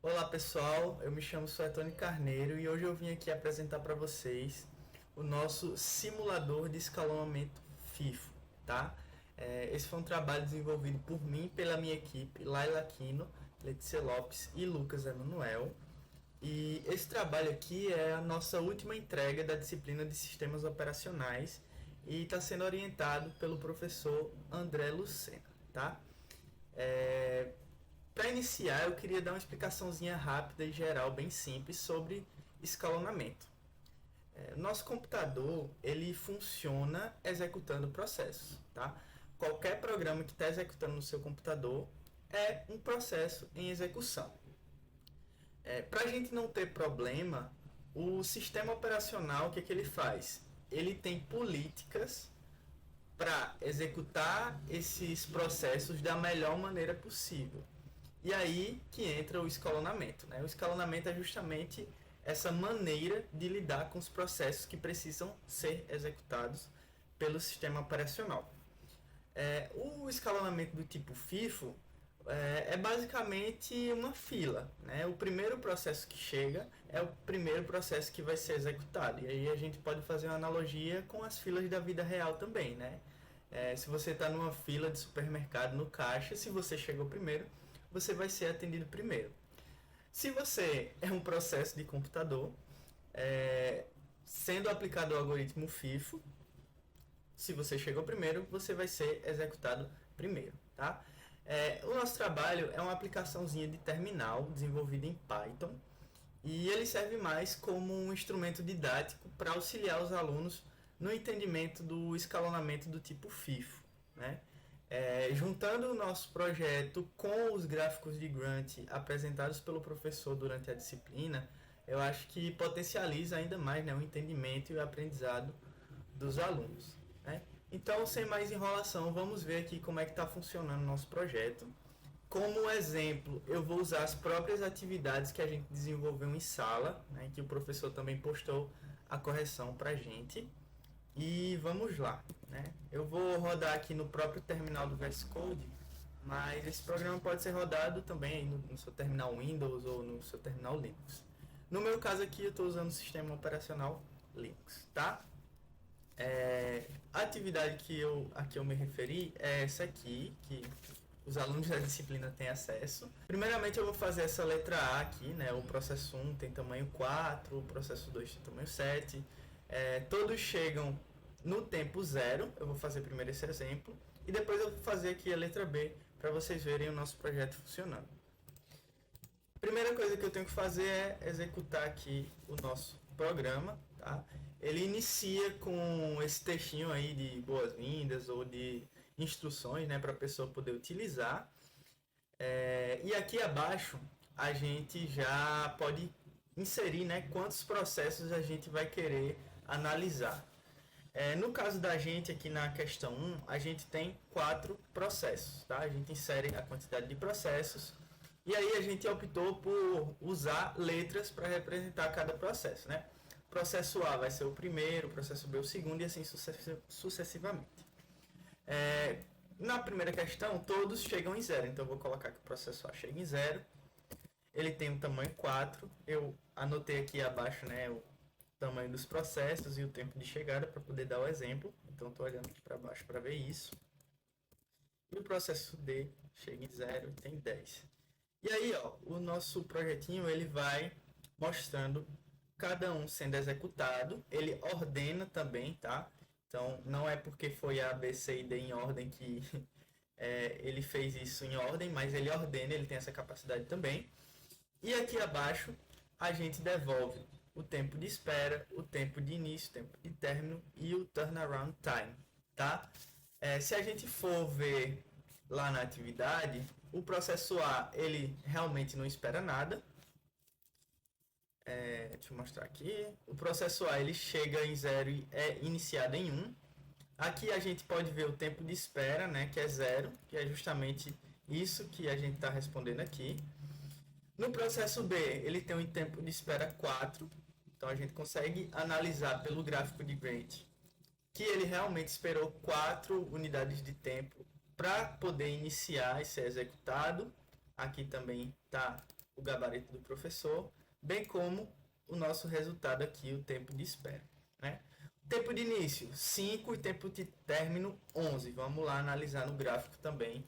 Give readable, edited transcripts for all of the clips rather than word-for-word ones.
Olá pessoal, eu me chamo Suetone Carneiro e hoje eu vim aqui apresentar para vocês o nosso simulador de escalonamento FIFO, tá? Esse foi um trabalho desenvolvido por mim e pela minha equipe, Laila Aquino, Letícia Lopes e Lucas Emanuel. E esse trabalho aqui é a nossa última entrega da disciplina de Sistemas Operacionais e está sendo orientado pelo professor André Lucena, tá? É, Para iniciar, eu queria dar uma explicaçãozinha rápida e geral, bem simples, sobre escalonamento. Nosso computador ele funciona executando processos, tá? Qualquer programa que está executando no seu computador é um processo em execução. Para a gente não ter problema, o sistema operacional, o que ele faz? Ele tem políticas para executar esses processos da melhor maneira possível. E aí que entra o escalonamento. Né? O escalonamento é justamente essa maneira de lidar com os processos que precisam ser executados pelo sistema operacional. O escalonamento do tipo FIFO é basicamente uma fila. Né? O primeiro processo que chega é o primeiro processo que vai ser executado. E aí a gente pode fazer uma analogia com as filas da vida real também. Né? Se você está numa fila de supermercado no caixa, se você chegou primeiro, você vai ser atendido primeiro. Se você é um processo de computador, sendo aplicado o algoritmo FIFO, se você chegou primeiro, você vai ser executado primeiro, tá? O nosso trabalho é uma aplicaçãozinha de terminal desenvolvida em Python e ele serve mais como um instrumento didático para auxiliar os alunos no entendimento do escalonamento do tipo FIFO, né? Juntando o nosso projeto com os gráficos de Gantt apresentados pelo professor durante a disciplina, eu acho que potencializa ainda mais, né, o entendimento e o aprendizado dos alunos. Né? Então, sem mais enrolação, vamos ver aqui como é que está funcionando o nosso projeto. Como exemplo, eu vou usar as próprias atividades que a gente desenvolveu em sala, né, que o professor também postou a correção para a gente. E vamos lá. Né? Eu vou rodar aqui no próprio terminal do VS Code, mas esse programa pode ser rodado também no seu terminal Windows ou no seu terminal Linux. No meu caso aqui, eu estou usando o sistema operacional Linux. Tá? A atividade a que eu me referi é essa aqui, que os alunos da disciplina têm acesso. Primeiramente eu vou fazer essa letra A aqui, né? O processo 1 tem tamanho 4, o processo 2 tem tamanho 7. Todos chegam no tempo 0. Eu vou fazer primeiro esse exemplo. E depois eu vou fazer aqui a letra B para vocês verem o nosso projeto funcionando. A primeira coisa que eu tenho que fazer é executar aqui o nosso programa. Tá? Ele inicia com esse textinho aí de boas-vindas ou de instruções, né, para a pessoa poder utilizar. E aqui abaixo a gente já pode inserir, né, quantos processos a gente vai querer analisar. No caso da gente aqui na questão 1, a gente tem 4 processos. Tá? A gente insere a quantidade de processos e aí a gente optou por usar letras para representar cada processo. Né? O processo A vai ser o primeiro, o processo B o segundo e assim sucessivamente. Na primeira questão, todos chegam em 0. Então eu vou colocar que o processo A chega em 0. Ele tem um tamanho 4. Eu anotei aqui abaixo, né, o tamanho dos processos e o tempo de chegada para poder dar o exemplo. Então estou olhando aqui para baixo para ver isso. E o processo D chega em 0 e tem 10. E aí, ó, o nosso projetinho ele vai mostrando cada um sendo executado. Ele ordena também, tá? Então não é porque foi A, B, C e D em ordem que ele fez isso em ordem, mas ele ordena, ele tem essa capacidade também. E aqui abaixo a gente devolve o tempo de espera, o tempo de início, o tempo de término e o turnaround time, tá? Se a gente for ver lá na atividade, o processo A ele realmente não espera nada. Deixa eu mostrar aqui. O processo A ele chega em 0 e é iniciado em 1. Aqui a gente pode ver o tempo de espera, né, que é 0, que é justamente isso que a gente está respondendo aqui. No processo B, ele tem um tempo de espera 4. Então a gente consegue analisar pelo gráfico de Gantt que ele realmente esperou 4 unidades de tempo para poder iniciar e ser executado. Aqui também está o gabarito do professor, bem como o nosso resultado aqui, o tempo de espera, né? Tempo de início, 5 e tempo de término, 11. Vamos lá analisar no gráfico também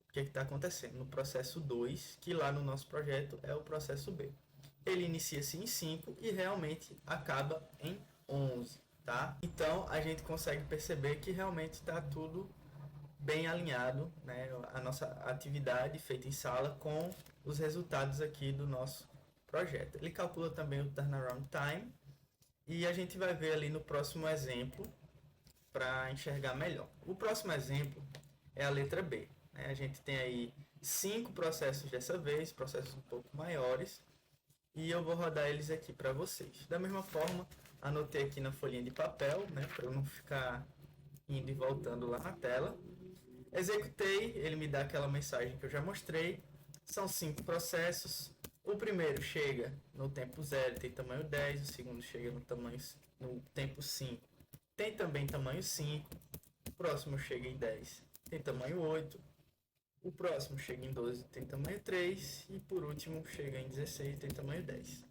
o que está acontecendo no processo 2, que lá no nosso projeto é o processo B. Ele inicia-se em 5 e realmente acaba em 11, tá? Então, a gente consegue perceber que realmente está tudo bem alinhado, né? A nossa atividade feita em sala com os resultados aqui do nosso projeto. Ele calcula também o turnaround time e a gente vai ver ali no próximo exemplo para enxergar melhor. O próximo exemplo é a letra B, né? A gente tem aí 5 processos dessa vez, processos um pouco maiores, e eu vou rodar eles aqui para vocês. Da mesma forma, anotei aqui na folhinha de papel, né, para eu não ficar indo e voltando lá na tela. Executei, ele me dá aquela mensagem que eu já mostrei. São 5 processos. O primeiro chega no tempo 0, tem tamanho 10. O segundo chega no tempo 5, tem também tamanho 5. O próximo chega em 10, tem tamanho 8. O próximo chega em 12, tem tamanho 3. E por último chega em 16, tem tamanho 10.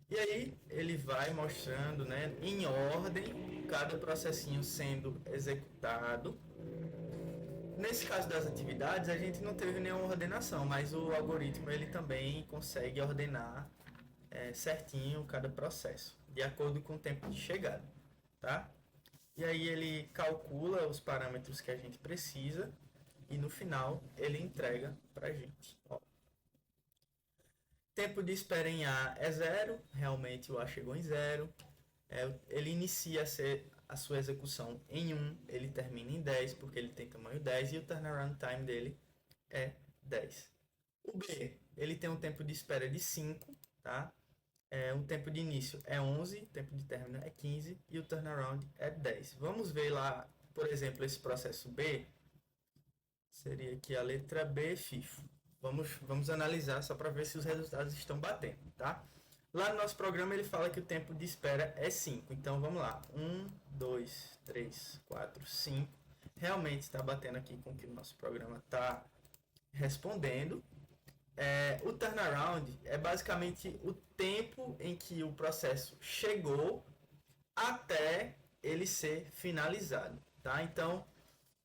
E aí ele vai mostrando, né, em ordem, cada processinho sendo executado. Nesse caso das atividades, a gente não teve nenhuma ordenação, mas o algoritmo ele também consegue ordenar certinho cada processo, de acordo com o tempo de chegada, tá? E aí ele calcula os parâmetros que a gente precisa e no final ele entrega para a gente. Ó. Tempo de espera em A é 0, realmente o A chegou em 0. Ele inicia a sua execução em 1, ele termina em 10, porque ele tem tamanho 10, e o turnaround time dele é 10. O B, ele tem um tempo de espera de 5, tá? O tempo de início é 11, o tempo de término é 15, e o turnaround é 10. Vamos ver lá, por exemplo, esse processo B, seria aqui a letra B, FIFO. Vamos analisar só para ver se os resultados estão batendo, tá? Lá no nosso programa ele fala que o tempo de espera é 5. Então vamos lá. 1, 2, 3, 4, 5. Realmente está batendo aqui com o que o nosso programa está respondendo. O turnaround é basicamente o tempo em que o processo chegou até ele ser finalizado, tá? Então,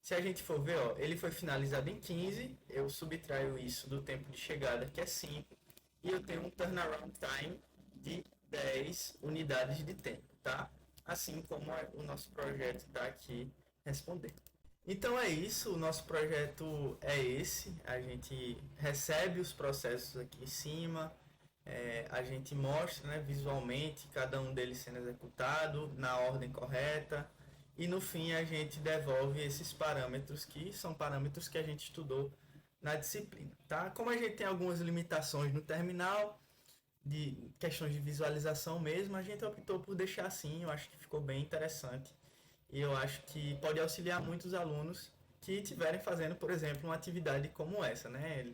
se a gente for ver, ó, ele foi finalizado em 15, eu subtraio isso do tempo de chegada, que é 5, e eu tenho um turnaround time de 10 unidades de tempo, tá? Assim como o nosso projeto está aqui respondendo. Então é isso, o nosso projeto é esse, a gente recebe os processos aqui em cima, a gente mostra, né, visualmente cada um deles sendo executado na ordem correta, e no fim a gente devolve esses parâmetros que são parâmetros que a gente estudou na disciplina, tá? Como a gente tem algumas limitações no terminal, de questões de visualização mesmo, a gente optou por deixar assim, eu acho que ficou bem interessante. E eu acho que pode auxiliar muitos alunos que estiverem fazendo, por exemplo, uma atividade como essa, né?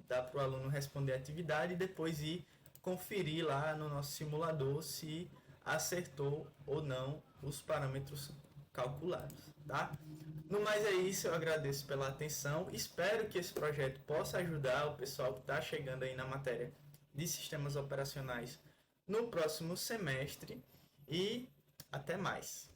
Dá para o aluno responder a atividade e depois ir conferir lá no nosso simulador se acertou ou não os parâmetros calculados, tá? No mais é isso, eu agradeço pela atenção, espero que esse projeto possa ajudar o pessoal que está chegando aí na matéria de sistemas operacionais no próximo semestre e até mais.